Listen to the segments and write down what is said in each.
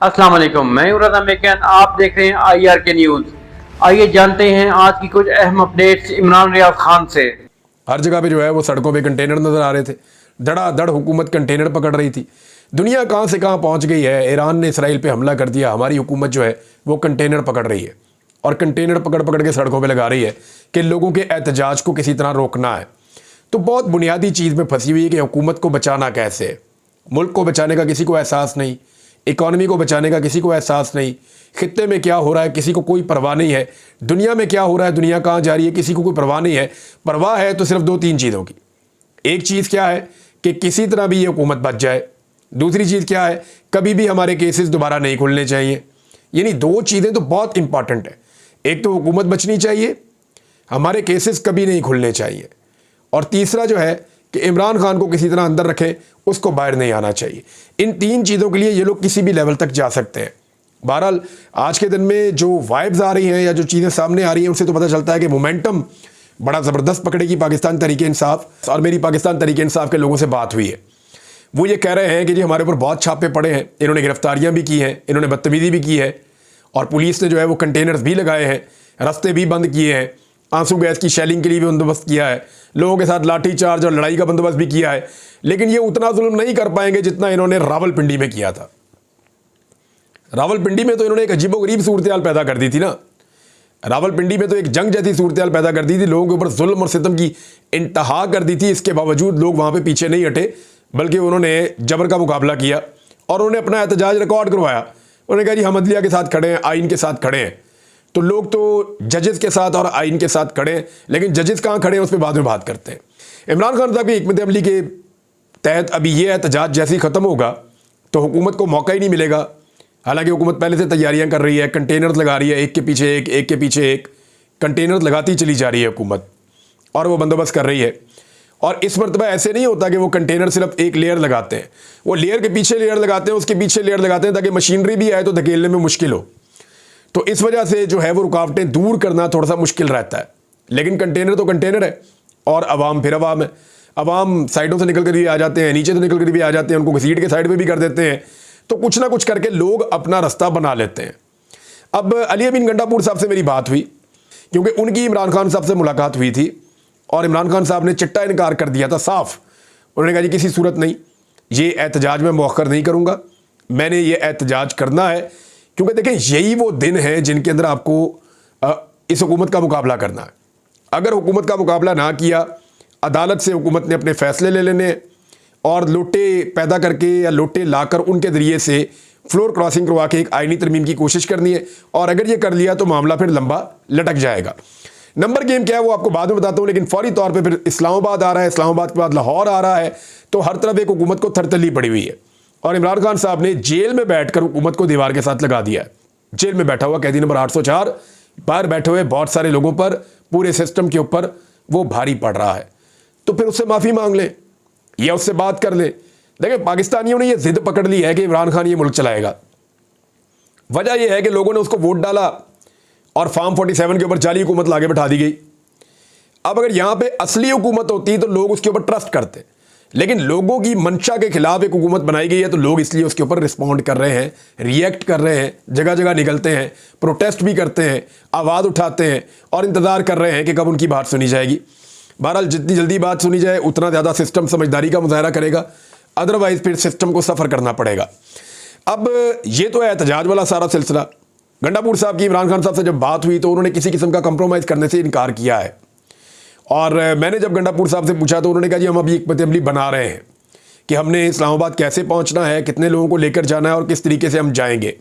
अस्सलाम वालेकुम, मैं हूं रज़ा मेकन। आप देख रहे हैं IRK न्यूज़। आइए जानते हैं आज की कुछ अहम अपडेट्स इमरान रियाज खान से। हर जगह पे जो है वो सड़कों पे कंटेनर नज़र आ रहे थे। धड़ाधड़ हुकूमत कंटेनर पकड़ रही थी। दुनिया कहाँ से कहाँ पहुँच गई है। ईरान ने इसराइल पे हमला कर दिया, हमारी हुकूमत जो है वो कंटेनर पकड़ रही है और कंटेनर पकड़ पकड़ के सड़कों पे लगा रही है कि लोगों के एहतजाज को किसी तरह रोकना है। तो बहुत बुनियादी चीज़ में फंसी हुई है कि हुकूमत को बचाना कैसे है। मुल्क को बचाने का किसी को एहसास नहीं, इकॉनमी को बचाने का किसी को एहसास नहीं, खित्ते में क्या हो रहा है किसी को कोई परवाह नहीं है, दुनिया में क्या हो रहा है, दुनिया कहाँ जा रही है किसी को कोई परवाह नहीं है। परवाह है तो सिर्फ दो तीन चीज़ों की। एक चीज़ क्या है कि किसी तरह भी ये हुकूमत बच जाए। दूसरी चीज़ क्या है, कभी भी हमारे केसेस दोबारा नहीं खुलने चाहिए। यानी दो चीज़ें तो बहुत इंपॉर्टेंट है। एक तो हुकूमत बचनी चाहिए, हमारे केसेस कभी नहीं खुलने चाहिए, और तीसरा जो है कि इमरान खान को किसी तरह अंदर रखें, उसको बाहर नहीं आना चाहिए। इन तीन चीज़ों के लिए ये लोग किसी भी लेवल तक जा सकते हैं। बहरहाल आज के दिन में जो वाइब्स आ रही हैं या जो चीज़ें सामने आ रही हैं उससे तो पता चलता है कि मोमेंटम बड़ा ज़बरदस्त पकड़ेगी पाकिस्तान तहरीक इंसाफ। और मेरी पाकिस्तान तहरीक इंसाफ के लोगों से बात हुई है, वो ये कह रहे हैं कि जी हमारे ऊपर बहुत छापे पड़े हैं, इन्होंने गिरफ्तारियाँ भी की हैं, इन्होंने बदतमीज़ी भी की है, और पुलिस ने जो है वो कंटेनर्स भी लगाए हैं, रास्ते भी बंद किए हैं, आंसू गैस की शेलिंग के लिए भी बंदोबस्त किया है, लोगों के साथ लाठी चार्ज और लड़ाई का बंदोबस्त भी किया है। लेकिन ये उतना जुल्म नहीं कर पाएंगे जितना इन्होंने रावलपिंडी में किया था। रावलपिंडी में तो इन्होंने एक अजीबोगरीब सूरत पैदा कर दी थी ना। रावलपिंडी में तो एक जंग जैसी सूरत पैदा कर दी थी, लोगों के ऊपर जुल्म और सितम की इंतहा कर दी थी। इसके बावजूद लोग वहाँ पे पीछे नहीं हटे, बल्कि उन्होंने जबर का मुकाबला किया और उन्होंने अपना एहतजाज रिकॉर्ड करवाया। उन्होंने कहा जी हम अदलिया के साथ खड़े हैं, आइन के साथ खड़े हैं। तो लोग तो जजेस के साथ और आइन के साथ खड़े हैं, लेकिन जजेस कहाँ खड़े हैं उस पर बाद में बात करते हैं। इमरान खान साहब की हिकमत अमली के तहत अभी ये एहतजाज जैसे ही ख़त्म होगा तो हुकूमत को मौका ही नहीं मिलेगा। हालांकि हुकूमत पहले से तैयारियां कर रही है, कंटेनर्स लगा रही है, एक के पीछे एक के पीछे एक कंटेनर्स लगाती चली जा रही है हुकूमत, और वो बंदोबस्त कर रही है। और इस मरतबा ऐसे नहीं होता कि वो कंटेनर सिर्फ एक लेयर लगाते हैं, वो लेयर के पीछे लेयर लगाते हैं, उसके पीछे लेयर लगाते हैं, ताकि मशीनरी भी आए तो धकेलने में मुश्किल हो। तो इस वजह से जो है वो रुकावटें दूर करना थोड़ा सा मुश्किल रहता है। लेकिन कंटेनर तो कंटेनर है और अवाम फिर अवाम है। अवाम साइडों से निकल कर भी आ जाते हैं, नीचे से निकल कर भी आ जाते हैं, उनको घसीट के साइड पे भी कर देते हैं। तो कुछ ना कुछ करके लोग अपना रास्ता बना लेते हैं। अब अली अमीन गंडापुर साहब से मेरी बात हुई, क्योंकि उनकी इमरान खान साहब से मुलाकात हुई थी और इमरान खान साहब ने चिट्टा इनकार कर दिया था साफ। उन्होंने कहा जी किसी सूरत नहीं, ये एहतजाज में मौखर नहीं करूँगा, मैंने ये एहतजाज करना है। क्योंकि देखें यही वो दिन है जिनके अंदर आपको इस हुकूमत का मुकाबला करना है। अगर हुकूमत का मुकाबला ना किया, अदालत से हुकूमत ने अपने फ़ैसले ले लेने हैं और लोटे पैदा करके या लोटे लाकर उनके ज़रिए से फ्लोर क्रॉसिंग करवा के एक आइनी तरमीम की कोशिश करनी है। और अगर ये कर लिया तो मामला फिर लंबा लटक जाएगा। नंबर गेम क्या है वो आपको बाद में बताता हूँ, लेकिन फौरी तौर पर फिर इस्लामाबाद आ रहा है, इस्लामाबाद के बाद लाहौर आ रहा है, तो हर तरफ एक हुकूमत को थरथली पड़ी हुई है। और इमरान खान साहब ने जेल में बैठकर हुकूमत को दीवार के साथ लगा दिया है। जेल में बैठा हुआ कैदी नंबर 804 बाहर बैठे हुए बहुत सारे लोगों पर, पूरे सिस्टम के ऊपर वो भारी पड़ रहा है। तो फिर उससे माफ़ी मांग लें या उससे बात कर लें। देखिए पाकिस्तानियों ने ये जिद पकड़ ली है कि इमरान खान ये मुल्क चलाएगा। वजह यह है कि लोगों ने उसको वोट डाला और फार्म 47 के ऊपर जाली हुकूमत लाके बैठा दी गई। अब अगर यहाँ पे असली हुकूमत होती तो लोग उसके ऊपर ट्रस्ट करते, लेकिन लोगों की मंशा के खिलाफ एक हुकूमत बनाई गई है तो लोग इसलिए उसके ऊपर रिस्पॉन्ड कर रहे हैं, रिएक्ट कर रहे हैं, जगह जगह निकलते हैं, प्रोटेस्ट भी करते हैं, आवाज़ उठाते हैं और इंतज़ार कर रहे हैं कि कब उनकी बात सुनी जाएगी। बहरहाल जितनी जल्दी बात सुनी जाए उतना ज़्यादा सिस्टम समझदारी का मुजाहरा करेगा, अदरवाइज़ फिर सिस्टम को सफ़र करना पड़ेगा। अब ये तो है एहतजाज वाला सारा सिलसिला। गंडापुर साहब की इमरान खान साहब से जब बात हुई तो उन्होंने किसी किस्म का कंप्रोमाइज़ करने से इनकार किया है। और मैंने जब गंडापुर साहब से पूछा तो उन्होंने कहा जी हम अभी हिकमत अमली बना रहे हैं कि हमने इस्लामाबाद कैसे पहुंचना है, कितने लोगों को लेकर जाना है और किस तरीके से हम जाएंगे।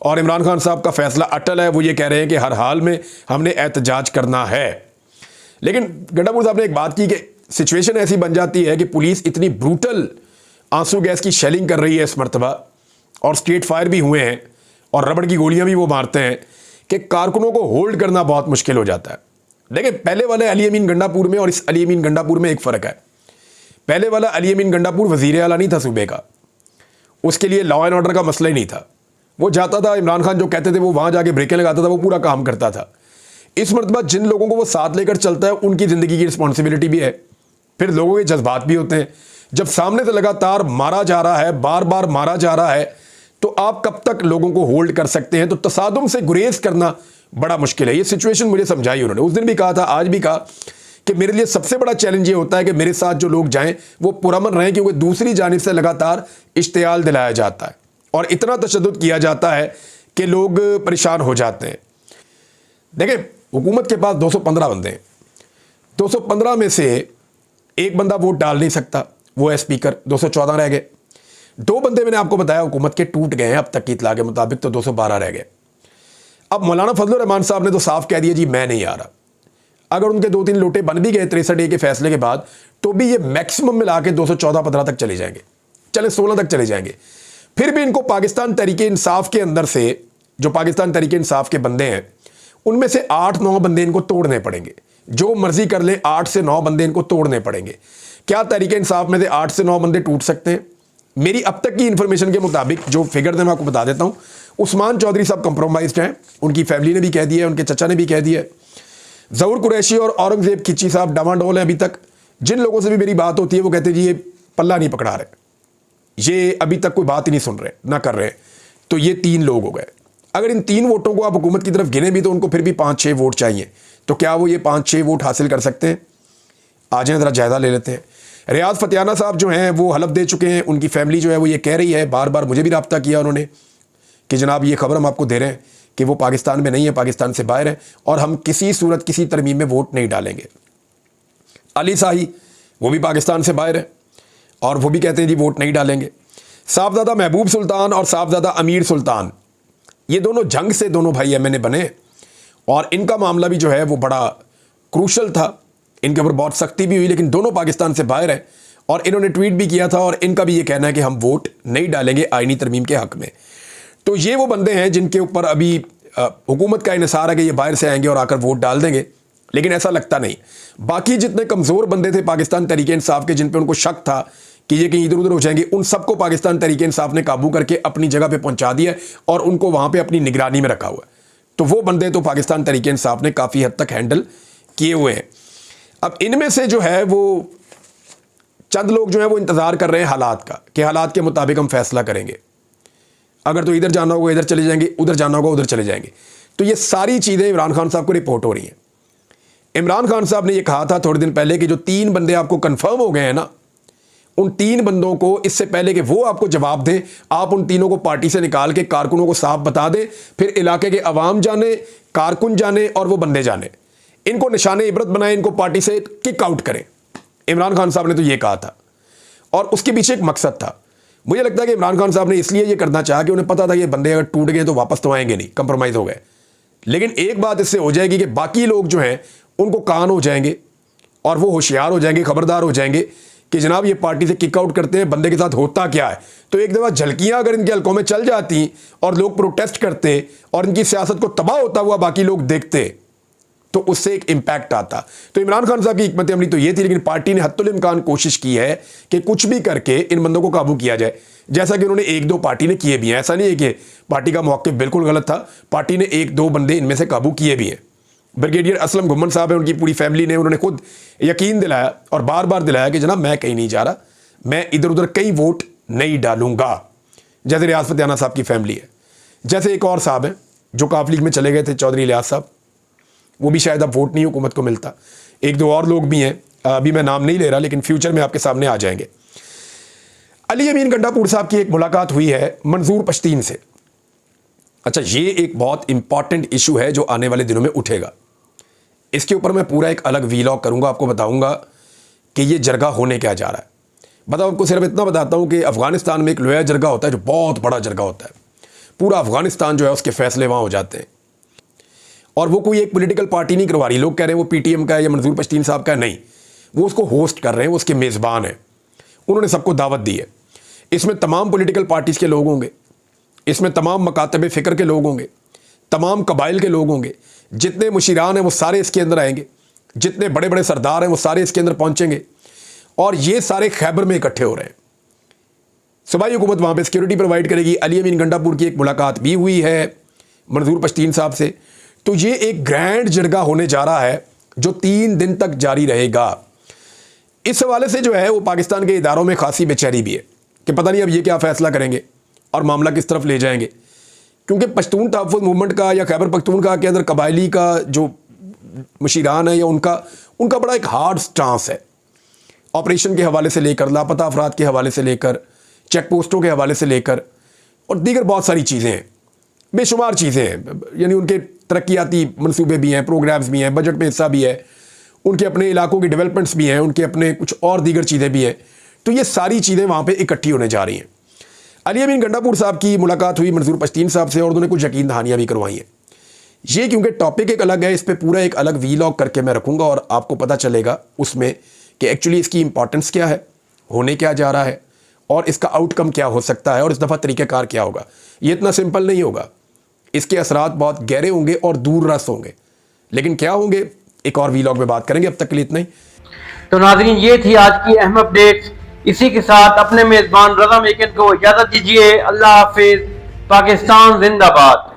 और इमरान खान साहब का फैसला अटल है, वो ये कह रहे हैं कि हर हाल में हमने एहतजाज करना है। लेकिन गंडापुर साहब ने एक बात की कि सिचुएशन ऐसी बन जाती है कि पुलिस इतनी ब्रूटल आंसू गैस की शेलिंग कर रही है इस मरतबा, और स्ट्रेट फायर भी हुए हैं और रबड़ की गोलियां भी वो मारते हैं कि कारकुनों को होल्ड करना बहुत मुश्किल हो जाता है। देखिए पहले वाले अली अमीन गंडापुर में और इस अली अमीन गंडापुर में एक फ़र्क है। पहले वाला अली अमीन गंडापुर वज़ीर आला नहीं था सूबे का, उसके लिए लॉ एंड ऑर्डर का मसला ही नहीं था। वो जाता था, इमरान खान जो कहते थे वो वहाँ जाके ब्रेकें लगाता था, वो पूरा काम करता था। इस मरतबा जिन लोगों को वो साथ लेकर चलता है उनकी ज़िंदगी की रिस्पॉन्सिबिलिटी भी है, फिर लोगों के जज्बात भी होते हैं। जब सामने से लगातार मारा जा रहा है, बार बार मारा जा रहा है, तो आप कब तक लोगों को होल्ड कर सकते हैं? तो तसादुम से गुरेज करना बड़ा मुश्किल है। ये सिचुएशन मुझे समझाई उन्होंने, उस दिन भी कहा था, आज भी कहा कि मेरे लिए सबसे बड़ा चैलेंज ये होता है कि मेरे साथ जो लोग जाएं वो पुरअमन रहें, क्योंकि दूसरी जानिब से लगातार इश्तियाल दिलाया जाता है और इतना तशद्दुद किया जाता है कि लोग परेशान हो जाते हैं। देखें, हुकूमत के पास 215 बंदे हैं, 215 में से एक बंदा वोट डाल नहीं सकता, वो है स्पीकर, 214 रह गए। 2 बंदे मैंने आपको बताया हुकूमत के टूट गए हैं अब तक की इतला के मुताबिक, तो 212 रह गए। अब मौलाना फजलुर रहमान साहब ने तो साफ कह दिया जी मैं नहीं आ रहा। अगर उनके 2-3 लोटे बन भी गए 63A के फैसले के बाद, तो भी ये मैक्सिमम मिला के 214-15 तक चले जाएंगे, चले 16 तक चले जाएंगे। फिर भी इनको पाकिस्तान तहरीके इंसाफ के अंदर से, जो पाकिस्तान तहरीके इंसाफ के बंदे हैं, उनमें से 8-9 बंदे इनको तोड़ने पड़ेंगे। जो मर्जी कर ले, 8 से 9 बंदे इनको तोड़ने पड़ेंगे। क्या तहरीके इंसाफ में से 8 से 9 बंदे टूट सकते हैं? मेरी अब तक की इंफॉर्मेशन के मुताबिक जो फिगर मैं आपको बता देता हूं, उस्मान चौधरी साहब कंप्रोमाइज्ड हैं, उनकी फैमिली ने भी कह दिया है, उनके चचा ने भी कह दिया है। ज़हूर कुरैशी और औरंगजेब खिची साहब डामाडोल हैं अभी तक। जिन लोगों से भी मेरी बात होती है वो कहते हैं जी ये पल्ला नहीं पकड़ा रहे, ये अभी तक कोई बात ही नहीं सुन रहे, ना कर रहे। तो ये 3 लोग हो गए। अगर इन 3 वोटों को आप हुकूमत की तरफ गिने भी तो उनको फिर भी 5-6 वोट चाहिए। तो क्या वो ये 5-6 वोट हासिल कर सकते हैं? आ जाए ज़रा जायज़ा ले लेते हैं। रियाज फतियाना साहब जो हैं वो हलफ दे चुके हैं, उनकी फैमिली जो है वो ये कह रही है, बार बार मुझे भी रब्ता किया उन्होंने कि जनाब ये खबर हम आपको दे रहे हैं कि वो पाकिस्तान में नहीं है, पाकिस्तान से बाहर है और हम किसी सूरत किसी तरमीम में वोट नहीं डालेंगे। अली शाही वो भी पाकिस्तान से बाहर है और वो भी कहते हैं जी वोट नहीं डालेंगे। साहबजादा महबूब सुल्तान और साहबजादा अमीर सुल्तान, ये दोनों जंग से दोनों भाई एमएनए बने और इनका मामला भी जो है वो बड़ा क्रूशल था, इनके ऊपर बहुत सख्ती भी हुई, लेकिन दोनों पाकिस्तान से बाहर हैं और इन्होंने ट्वीट भी किया था और इनका भी ये कहना है कि हम वोट नहीं डालेंगे आईनी तरमीम के हक में। तो ये वो बंदे हैं जिनके ऊपर अभी हुकूमत का इन्हिसार है कि ये बाहर से आएंगे और आकर वोट डाल देंगे, लेकिन ऐसा लगता नहीं। बाकी जितने कमज़ोर बंदे थे पाकिस्तान तहरीके इंसाफ के, जिन पे उनको शक था कि ये कहीं इधर उधर हो जाएंगे, उन सबको पाकिस्तान तहरीके इंसाफ ने काबू करके अपनी जगह पे पहुंचा दिया और उनको वहां पे अपनी निगरानी में रखा हुआ है। तो वो बंदे तो पाकिस्तान तहरीके इंसाफ ने काफ़ी हद तक हैंडल किए हुए हैं। अब इनमें से जो है वो चंद लोग जो है वो इंतज़ार कर रहे हैं हालात का, कि हालात के मुताबिक हम फैसला करेंगे। अगर तो इधर जाना होगा इधर चले जाएंगे, उधर जाना होगा उधर चले जाएंगे। तो ये सारी चीज़ें इमरान खान साहब को रिपोर्ट हो रही हैं। इमरान खान साहब ने ये कहा था थोड़े दिन पहले कि जो 3 बंदे आपको कंफर्म हो गए हैं ना, उन 3 बंदों को इससे पहले कि वो आपको जवाब दें, आप उन तीनों को पार्टी से निकाल के कारकुनों को साफ बता दें, फिर इलाके के अवाम जाने, कारकुन जाने और वो बंदे जाने, इनको निशाने इबरत बनाए, इनको पार्टी से किक आउट करें। इमरान खान साहब ने तो ये कहा था और उसके पीछे एक मकसद था। मुझे लगता है कि इमरान खान साहब ने इसलिए ये करना चाहा कि उन्हें पता था ये बंदे अगर टूट गए तो वापस तो आएंगे नहीं, कंप्रोमाइज़ हो गए। लेकिन एक बात इससे हो जाएगी कि बाकी लोग जो हैं उनको कान हो जाएंगे और वो होशियार हो जाएंगे, खबरदार हो जाएंगे कि जनाब ये पार्टी से किक आउट करते हैं, बंदे के साथ होता क्या है। तो एक दफ़ा झलकियाँ अगर इनके हल्कों में चल जाती और लोग प्रोटेस्ट करते और इनकी सियासत को तबाह होता हुआ बाकी लोग देखते, तो उससे एक इम्पैक्ट आता। तो इमरान खान साहब की हिकमत अमली तो ये थी, लेकिन पार्टी ने हत्तुल इम्कान कोशिश की है कि कुछ भी करके इन बंदों को काबू किया जाए, जैसा कि उन्होंने 1-2 पार्टी ने किए भी हैं। ऐसा नहीं है कि पार्टी का मौक़िफ़ बिल्कुल गलत था, पार्टी ने 1-2 बंदे इनमें से काबू किए भी हैं। ब्रिगेडियर असलम घुम्मन साहब है, उनकी पूरी फैमिली ने, उन्होंने खुद यकीन दिलाया और बार बार दिलाया कि जनाब मैं कहीं नहीं जा रहा, मैं इधर उधर कहीं वोट नहीं डालूंगा। जैसे रियाज फतियाना साहब की फैमिली है, जैसे एक और साहब हैं जो काफ लीग में चले गए थे, चौधरी इलियास साहब, वो भी शायद अब वोट नहीं हुकूमत को मिलता। 1-2 और लोग भी हैं, अभी मैं नाम नहीं ले रहा, लेकिन फ्यूचर में आपके सामने आ जाएंगे। अली अमीन गंडापुर साहब की एक मुलाकात हुई है मंजूर पश्तीन से। अच्छा, ये एक बहुत इंपॉर्टेंट इशू है जो आने वाले दिनों में उठेगा। इसके ऊपर मैं पूरा एक अलग वीलॉग करूंगा, आपको बताऊंगा कि ये जरगा होने क्या जा रहा है। बताओ, आपको सिर्फ इतना बताता हूं कि अफगानिस्तान में एक लोया जरगा होता है जो बहुत बड़ा जरगा होता है, पूरा अफगानिस्तान जो है उसके फैसले वहां हो जाते हैं और वो कोई एक पॉलिटिकल पार्टी नहीं करवा रही। लोग कह रहे हैं वो पीटीएम का है या मंजूर पश्तीन साहब का है, नहीं, वो उसको होस्ट कर रहे हैं, वो उसके मेज़बान हैं, उन्होंने सबको दावत दी है। इसमें तमाम पॉलिटिकल पार्टीज़ के लोग होंगे, इसमें तमाम मकातब फ़िक्र के लोग होंगे, तमाम कबाइल के लोग होंगे, जितने मुशीरान हैं वो सारे इसके अंदर आएंगे, जितने बड़े बड़े सरदार हैं वो सारे इसके अंदर पहुंचेंगे और ये सारे खैबर में इकट्ठे हो रहे हैं। सूबाई हुकूमत वहाँ पे सिक्योरिटी प्रोवाइड करेगी। अली अमीन गंडापुर की एक मुलाकात भी हुई है मंजूर पश्तीन साहब से। तो ये एक ग्रैंड जरगा होने जा रहा है जो 3 दिन तक जारी रहेगा। इस हवाले से जो है वो पाकिस्तान के इदारों में खासी बेचैनी भी है कि पता नहीं अब ये क्या फ़ैसला करेंगे। और मामला किस तरफ ले जाएंगे। क्योंकि पश्तून तहफ़्फ़ुज़ मूवमेंट का या खैबर पख्तूनख्वा के अंदर कबायली का जो मशीरान है या उनका बड़ा एक हार्ड स्टांस है, ऑपरेशन के हवाले से लेकर, लापता अफराद के हवाले से लेकर, चेक पोस्टों के हवाले से लेकर और दीगर बहुत सारी चीज़ें हैं, बेशुमार चीज़ें हैं। यानी उनके तरक्याती मंसूबे भी हैं, प्रोग्राम्स भी हैं, बजट में हिस्सा भी है, उनके अपने इलाकों की डेवलपमेंट्स भी हैं, उनके अपने कुछ और दीगर चीज़ें भी हैं। तो ये सारी चीज़ें वहाँ पे इकट्ठी होने जा रही हैं। अली अमीन गंडापुर साहब की मुलाकात हुई मंजूर पश्तीन साहब से और उन्होंने कुछ यकीन दहानियाँ भी करवाई हैं। ये क्योंकि टॉपिक एक अलग है, इस पर पूरा एक अलग वीलॉग करके मैं रखूँगा और आपको पता चलेगा उसमें कि एक्चुअली इसकी इंपॉर्टेंस क्या है, होने क्या जा रहा है और इसका आउटकम क्या हो सकता है और इस दफ़ा तरीक़ाकार क्या होगा। ये इतना सिंपल नहीं होगा, इसके असरात बहुत गहरे होंगे और दूर रस होंगे, लेकिन क्या होंगे एक और वीलॉग में बात करेंगे। अब तक के लिए इतना ही। तो नाज़रीन, ये थी आज की अहम अपडेट्स। इसी के साथ अपने मेज़बान रज़ा मेकन को इजाज़त दीजिए। अल्लाह हाफिज़। पाकिस्तान जिंदाबाद।